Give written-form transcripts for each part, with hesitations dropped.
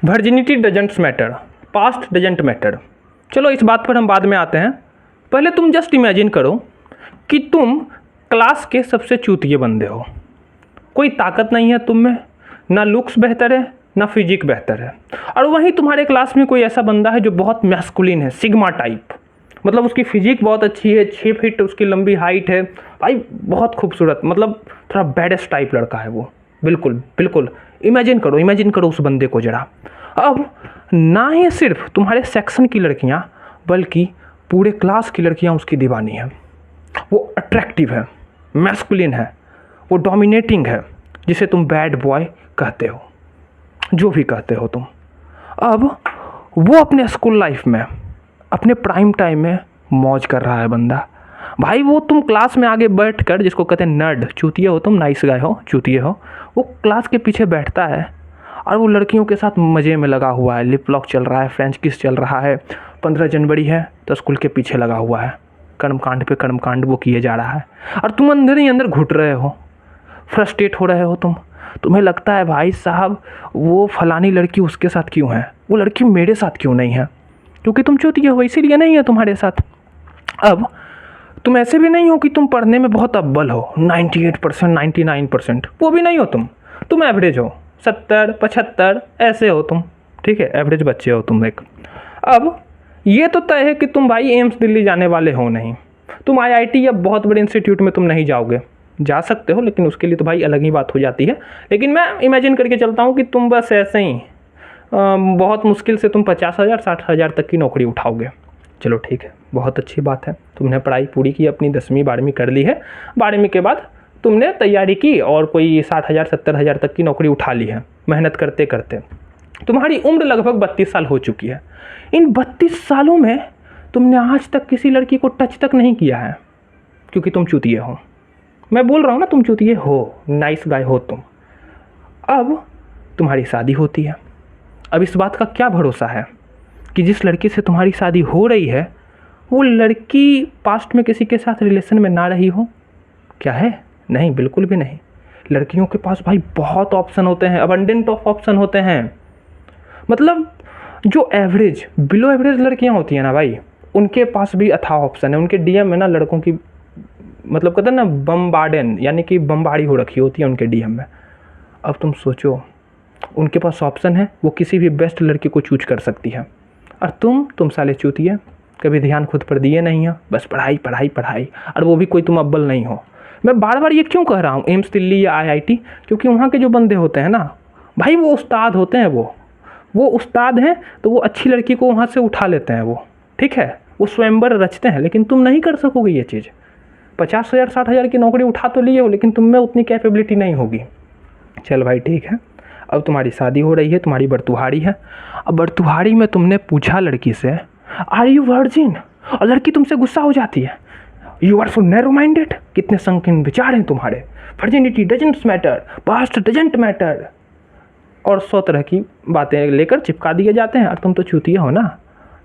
Virginity doesn't matter, past doesn't matter. चलो इस बात पर हम बाद में आते हैं। पहले तुम जस्ट इमेजिन करो कि तुम क्लास के सबसे चूतिए बंदे हो। कोई ताकत नहीं है तुम में, ना लुक्स बेहतर है ना फिजिक बेहतर है, और वहीं तुम्हारे क्लास में कोई ऐसा बंदा है जो बहुत मैस्कुलिन है, सिग्मा टाइप। मतलब उसकी फिजिक बहुत अच्छी है, 6 फीट उसकी लंबी हाइट है भाई, बहुत खूबसूरत, मतलब थोड़ा बैडेस्ट टाइप लड़का है वो। बिल्कुल बिल्कुल इमेजिन करो उस बंदे को जरा। अब ना ही सिर्फ तुम्हारे सेक्शन की लड़कियां बल्कि पूरे क्लास की लड़कियां उसकी दीवानी है। वो अट्रैक्टिव है, मैस्कुलिन है, वो डोमिनेटिंग है, जिसे तुम बैड बॉय कहते हो, जो भी कहते हो तुम। अब वो अपने स्कूल लाइफ में, अपने प्राइम टाइम में मौज कर रहा है बंदा भाई। वो तुम क्लास में आगे बैठ कर, जिसको कहते हैं नर्ड, चूतिया हो तुम, नाइस गाय हो, चूतिए हो, वो क्लास के पीछे बैठता है और वो लड़कियों के साथ मज़े में लगा हुआ है। लिप लॉक चल रहा है, फ्रेंच किस चल रहा है, 15 जनवरी है तो स्कूल के पीछे लगा हुआ है, कर्मकांड पे कर्मकांड वो किए जा रहा है, और तुम अंदर ही अंदर घुट रहे हो, फ्रस्ट्रेट हो रहे हो तुम। तुम्हें लगता है भाई साहब वो फलानी लड़की उसके साथ क्यों है, वो लड़की मेरे साथ क्यों नहीं है, क्योंकि तुम चूतिए हो इसीलिए नहीं है तुम्हारे साथ। अब तुम ऐसे भी नहीं हो कि तुम पढ़ने में बहुत अव्वल हो, 98%, 99%, वो भी नहीं हो तुम एवरेज हो, 70, 75 ऐसे हो तुम, ठीक है, एवरेज बच्चे हो तुम एक। अब ये तो तय है कि तुम भाई एम्स दिल्ली जाने वाले हो नहीं, तुम आईआईटी या बहुत बड़े इंस्टीट्यूट में तुम नहीं जाओगे। जा सकते हो लेकिन उसके लिए तो भाई अलग ही बात हो जाती है। लेकिन मैं इमेजिन करके चलता हूँ कि तुम बस ऐसे ही बहुत मुश्किल से तुम 50,000 60,000 तक की नौकरी उठाओगे। चलो ठीक है, बहुत अच्छी बात है, तुमने पढ़ाई पूरी की, अपनी 10वीं 12वीं कर ली है, 12वीं के बाद तुमने तैयारी की और कोई 60,000 70,000 तक की नौकरी उठा ली है मेहनत करते करते। तुम्हारी उम्र लगभग 32 साल हो चुकी है। इन 32 सालों में तुमने आज तक किसी लड़की को टच तक नहीं किया है, क्योंकि तुम चूतिए हो। मैं बोल रहा हूँ ना, तुम चूतिए हो, नाइस गाय हो तुम। अब तुम्हारी शादी होती है। अब इस बात का क्या भरोसा है कि जिस लड़की से तुम्हारी शादी हो रही है वो लड़की पास्ट में किसी के साथ रिलेशन में ना रही हो? क्या है? नहीं, बिल्कुल भी नहीं। लड़कियों के पास भाई बहुत ऑप्शन होते हैं, अबंडेंट ऑफ ऑप्शन होते हैं। मतलब जो एवरेज, बिलो एवरेज लड़कियां होती हैं ना भाई, उनके पास भी अथाह ऑप्शन है। उनके डीएम में ना लड़कों की, मतलब कहते हैं ना बम्बार्डन, यानी कि बम्बारी हो रखी होती है उनके डीएम में। अब तुम सोचो, उनके पास ऑप्शन है, वो किसी भी बेस्ट लड़की को चूज कर सकती है, और तुम साले चूतिए, कभी ध्यान खुद पर दिए नहीं हो, बस पढ़ाई पढ़ाई पढ़ाई, और वो भी कोई तुम अव्वल नहीं हो। मैं बार बार ये क्यों कह रहा हूँ एम्स दिल्ली या आईआईटी, क्योंकि वहाँ के जो बंदे होते हैं ना भाई, वो उस्ताद होते हैं, वो उस्ताद हैं, तो वो अच्छी लड़की को वहाँ से उठा लेते हैं वो, ठीक है, वो स्वयंवर रचते हैं। लेकिन तुम नहीं कर सकोगे ये चीज़। 50,000 60,000 की नौकरी उठा तो लिए हो, लेकिन तुम में उतनी कैपेबिलिटी नहीं होगी। चल भाई ठीक है, अब तुम्हारी शादी हो रही है, तुम्हारी बरतुहारी है। अब बरतुहारी में तुमने पूछा लड़की से, आर यू वर्जिन, और लड़की तुमसे गुस्सा हो जाती है, you are so narrow minded, कितने संकीर्ण विचार हैं तुम्हारे, virginity doesn't matter, past doesn't matter, और 100 तरह की बातें लेकर चिपका दिए जाते हैं। और तुम तो चूतिया हो ना,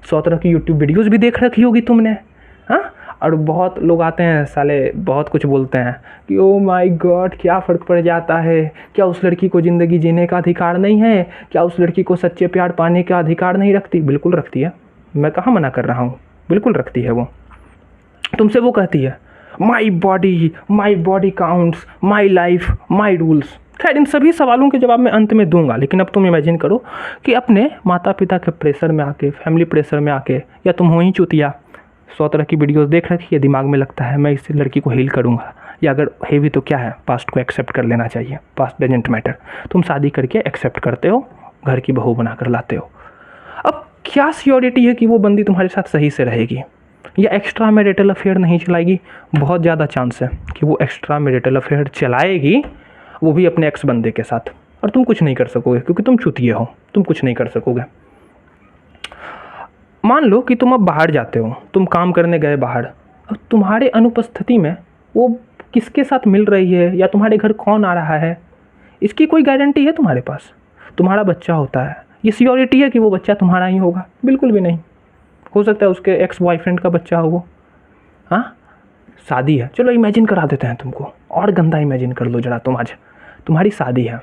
100 तरह की यूट्यूब वीडियोज़ भी देख रखी होगी तुमने, हाँ। और बहुत लोग आते हैं साले, बहुत कुछ बोलते हैं कि ओ माय गॉड क्या फ़र्क पड़ जाता है, क्या उस लड़की को ज़िंदगी जीने का अधिकार नहीं है, क्या उस लड़की को सच्चे प्यार पाने का अधिकार नहीं रखती? बिल्कुल रखती है, मैं कहाँ मना कर रहा हूँ, बिल्कुल रखती है वो। तुमसे वो कहती है my body counts, my life my rules. खैर इन सभी सवालों के जवाब मैं अंत में दूंगा, लेकिन अब तुम इमेजिन करो कि अपने माता पिता के प्रेशर में आके, फैमिली प्रेशर में आके, या तुम हो ही चूतिया, 100 तरह की वीडियोस देख रखी है, दिमाग में लगता है मैं इस लड़की को हील करूँगा, या अगर है भी तो क्या है, पास्ट को एक्सेप्ट कर लेना चाहिए, पास्ट डजंट मैटर। तुम शादी करके एक्सेप्ट करते हो, घर की बहू बना कर लाते हो। अब क्या सियोरिटी है कि वो बंदी तुम्हारे साथ सही से रहेगी या एक्स्ट्रा मैरिटल अफेयर नहीं चलाएगी? बहुत ज़्यादा चांस है कि वो एक्स्ट्रा मैरिटल अफेयर चलाएगी, वो भी अपने एक्स बंदे के साथ, और तुम कुछ नहीं कर सकोगे क्योंकि तुम चूतिए हो, तुम कुछ नहीं कर सकोगे। मान लो कि तुम अब बाहर जाते हो, तुम काम करने गए बाहर, अब तुम्हारे अनुपस्थिति में वो किसके साथ मिल रही है या तुम्हारे घर कौन आ रहा है, इसकी कोई गारंटी है तुम्हारे पास? तुम्हारा बच्चा होता है, ये सियोरिटी है कि वो बच्चा तुम्हारा ही होगा? बिल्कुल भी नहीं। हो सकता है उसके एक्स बॉयफ्रेंड का बच्चा हो वो, हाँ। शादी है, चलो इमेजिन करा देते हैं तुमको, और गंदा इमेजिन कर लो जरा तुम। आज तुम्हारी शादी है,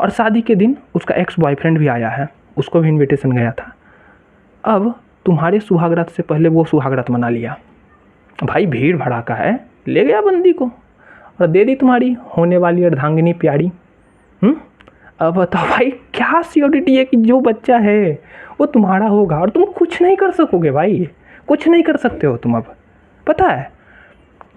और शादी के दिन उसका एक्स बॉयफ्रेंड भी आया है, उसको भी इनविटेशन गया था। अब तुम्हारे सुहागरात से पहले वो सुहागरात मना लिया। भाई भीड़ भड़ाका है, ले गया बंदी को और दे दी तुम्हारी होने वाली अर्धांगिनी प्यारी। अब बताओ भाई, क्या सियोरिटी है कि जो बच्चा है वो तुम्हारा होगा और तुम कुछ नहीं कर सकोगे भाई, कुछ नहीं कर सकते हो तुम। अब पता है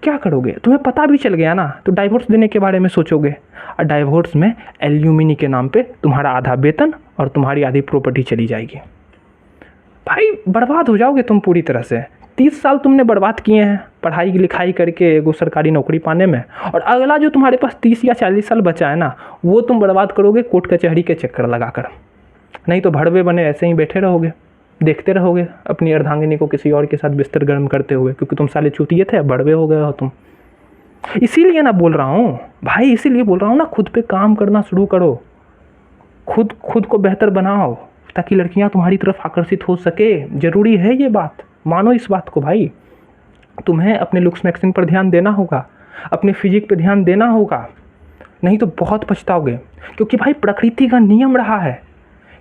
क्या करोगे? तुम्हें पता भी चल गया ना तो डाइवोर्स देने के बारे में सोचोगे, और डाइवोर्स में एल्यूमिनी के नाम पे तुम्हारा आधा वेतन और तुम्हारी आधी प्रॉपर्टी चली जाएगी। भाई बर्बाद हो जाओगे तुम पूरी तरह से। 30 साल तुमने बर्बाद किए हैं पढ़ाई लिखाई करके एगो सरकारी नौकरी पाने में, और अगला जो तुम्हारे पास 30 या 40 साल बचा है ना, वो तुम बर्बाद करोगे कोर्ट कचहरी के चक्कर लगाकर। नहीं तो भड़वे बने ऐसे ही बैठे रहोगे, देखते रहोगे अपनी अर्धांगिनी को किसी और के साथ बिस्तर गर्म करते हुए, क्योंकि तुम साले चूतिए थे, अब बड़वे हो गए हो तुम। इसीलिए ना बोल रहा हूँ भाई, इसीलिए बोल रहा हूँ ना, खुद पे काम करना शुरू करो, खुद को बेहतर बनाओ ताकि लड़कियाँ तुम्हारी तरफ आकर्षित हो सके। ज़रूरी है ये बात, मानो इस बात को भाई। तुम्हें अपने लुक्स मैक्सिन पर ध्यान देना होगा, अपने फिजिक पे ध्यान देना होगा, नहीं तो बहुत पछताओगे। क्योंकि भाई प्रकृति का नियम रहा है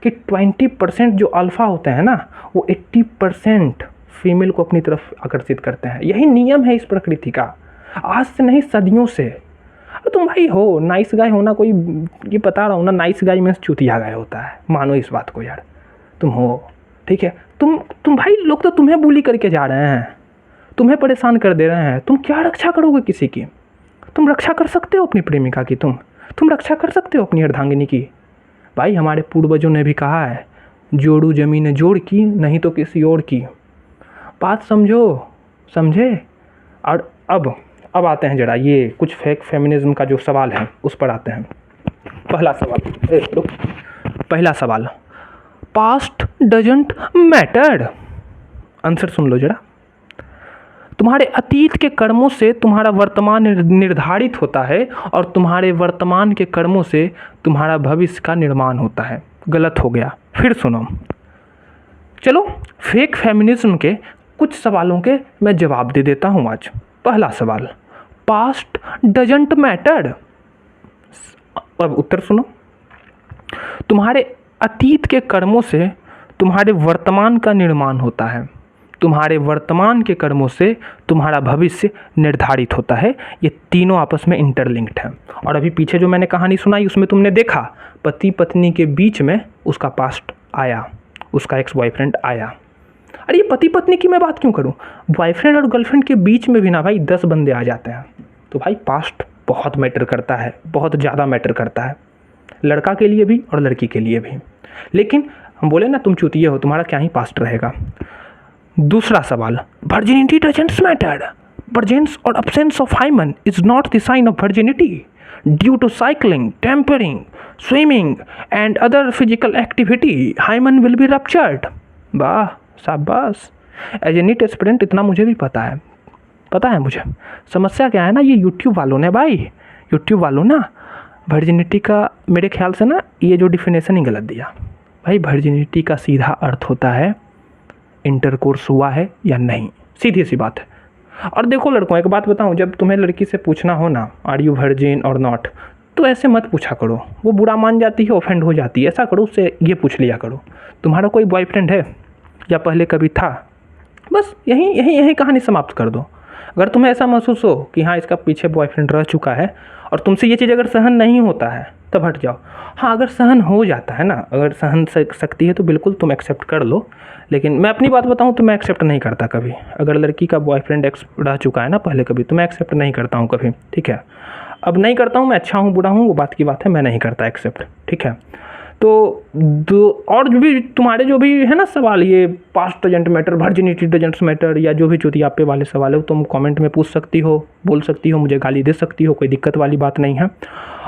कि 20% जो अल्फ़ा होते हैं ना, वो 80% फीमेल को अपनी तरफ आकर्षित करते हैं। यही नियम है इस प्रकृति का, आज से नहीं सदियों से। अरे तुम भाई हो नाइस गाय होना, कोई ये बता रहा हूँ ना, नाइस गाय में चूतिया गाय होता है, मानो इस बात को यार। तुम हो ठीक है, तुम भाई, लोग तो तुम्हें बुली करके जा रहे हैं, तुम्हें परेशान कर दे रहे हैं, तुम क्या रक्षा करोगे किसी की? तुम रक्षा कर सकते हो अपनी प्रेमिका की? तुम रक्षा कर सकते हो अपनी अर्धांगिनी की? भाई हमारे पूर्वजों ने भी कहा है, जोड़ू जमीन जोड़ की, नहीं तो किसी और की। बात समझे? और अब आते हैं जरा ये कुछ फेक फेमिनिज्म का जो सवाल है उस पर आते हैं। पहला सवाल, पास्ट डजंट मैटर। आंसर सुन लो जरा। तुम्हारे अतीत के कर्मों से तुम्हारा वर्तमान निर्धारित होता है, और तुम्हारे वर्तमान के कर्मों से तुम्हारा भविष्य का निर्माण होता है। गलत हो गया, फिर सुनो। चलो फेक फेमिनिज्म के कुछ सवालों के मैं जवाब दे देता हूँ आज। पहला सवाल, पास्ट डजंट मैटर। अब उत्तर सुनो। तुम्हारे अतीत के कर्मों से तुम्हारे वर्तमान का निर्माण होता है, तुम्हारे वर्तमान के कर्मों से तुम्हारा भविष्य निर्धारित होता है। ये तीनों आपस में इंटरलिंक्ड हैं। और अभी पीछे जो मैंने कहानी सुनाई उसमें तुमने देखा, पति पत्नी के बीच में उसका पास्ट आया, उसका एक्स बॉयफ्रेंड आया। अरे ये पति पत्नी की मैं बात क्यों करूं, बॉयफ्रेंड और गर्लफ्रेंड के बीच में भी ना भाई 10 बंदे आ जाते हैं। तो भाई पास्ट बहुत मैटर करता है, बहुत ज़्यादा मैटर करता है, लड़का के लिए भी और लड़की के लिए भी। लेकिन हम बोले ना तुम चूतिए हो, तुम्हारा क्या ही पास्ट रहेगा। दूसरा सवाल, वर्जिनिटी डजंट मैटर। वर्जिन्स और absence of hymen is not the sign of virginity. Due to cycling, tampering, swimming and other physical activity, hymen will be ruptured. वाह शाबाश, एज ए नीट एस्पिरेंट इतना मुझे भी पता है मुझे। समस्या क्या है ना, ये यूट्यूब वालों ने भाई, यूट्यूब वालों ना वर्जिनिटी का मेरे ख्याल से ना ये जो डिफिनेशन ही गलत दिया। भाई वर्जिनिटी का सीधा अर्थ होता है इंटरकोर्स हुआ है या नहीं, सीधी सी बात है। और देखो लड़कों, एक बात बताऊं, जब तुम्हें लड़की से पूछना हो ना आर यू वर्जिन और नॉट, तो ऐसे मत पूछा करो, वो बुरा मान जाती है, ऑफेंड हो जाती है। ऐसा करो, उससे ये पूछ लिया करो, तुम्हारा कोई बॉयफ्रेंड है या पहले कभी था? बस यही कहानी समाप्त कर दो। अगर तुम्हें ऐसा महसूस हो कि हाँ इसका पीछे बॉयफ्रेंड रह चुका है और तुमसे ये चीज़ अगर सहन नहीं होता है तब हट जाओ। हाँ अगर सहन हो जाता है ना, अगर सहन सकती है तो बिल्कुल तुम एक्सेप्ट कर लो। लेकिन मैं अपनी बात बताऊँ तो मैं एक्सेप्ट नहीं करता कभी। अगर लड़की का बॉयफ्रेंड एक्स रह चुका है ना पहले कभी, तो मैं एक्सेप्ट नहीं करता हूँ कभी, ठीक है। अब नहीं करता हूँ, मैं अच्छा हूँ बुरा हूँ वो बात की बात है, मैं नहीं करता एक्सेप्ट, ठीक है। तो और जो भी तुम्हारे जो भी है ना सवाल, ये past doesn't matter, virginity doesn't matter, या जो भी चुतियापे वाले सवाल है, तुम कमेंट में पूछ सकती हो, बोल सकती हो, मुझे गाली दे सकती हो, कोई दिक्कत वाली बात नहीं है।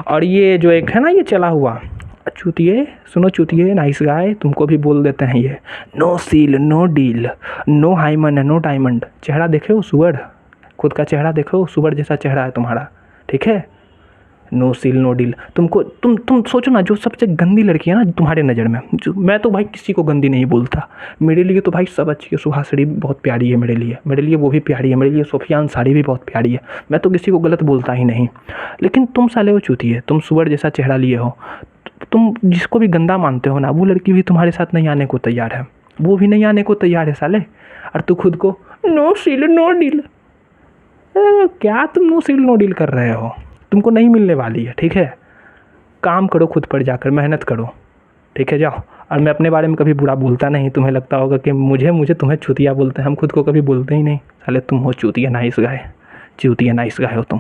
और ये जो एक है ना ये चला हुआ चूतिए, सुनो चूतिए, नाइस गाय, तुमको भी बोल देते हैं ये, no seal no deal, no hymen no diamond. चेहरा देखे हो सुअर, खुद का चेहरा देखो, सुअर जैसा चेहरा है तुम्हारा, ठीक है। No seal no deal. तुमको तुम सोचो ना, जो सबसे गंदी लड़की है ना तुम्हारे नज़र में, जो मैं तो भाई किसी को गंदी नहीं बोलता, मेरे लिए तो भाई सब अच्छी है। सुहासिनी बहुत प्यारी है मेरे लिए वो भी प्यारी है, मेरे लिए सोफियान साड़ी भी बहुत प्यारी है, मैं तो किसी को गलत बोलता ही नहीं। लेकिन तुम साले हो चूतिए, तुम सुअर जैसा चेहरा लिए हो, तुम जिसको भी गंदा मानते हो ना, वो लड़की भी तुम्हारे साथ नहीं आने को तैयार है, वो भी नहीं आने को तैयार है साले। और तू खुद को नो सील नो डील, क्या तुम नो सील नो डील कर रहे हो? तुमको नहीं मिलने वाली है, ठीक है? काम करो खुद पर जाकर, मेहनत करो, ठीक है? जाओ। और मैं अपने बारे में कभी बुरा बोलता नहीं, तुम्हें लगता होगा कि मुझे तुम्हें चूतिया बोलते हैं, हम खुद को कभी बोलते ही नहीं। साले तुम हो चूतिया नाइस गाय, चूतिया नाइस गाय हो तुम।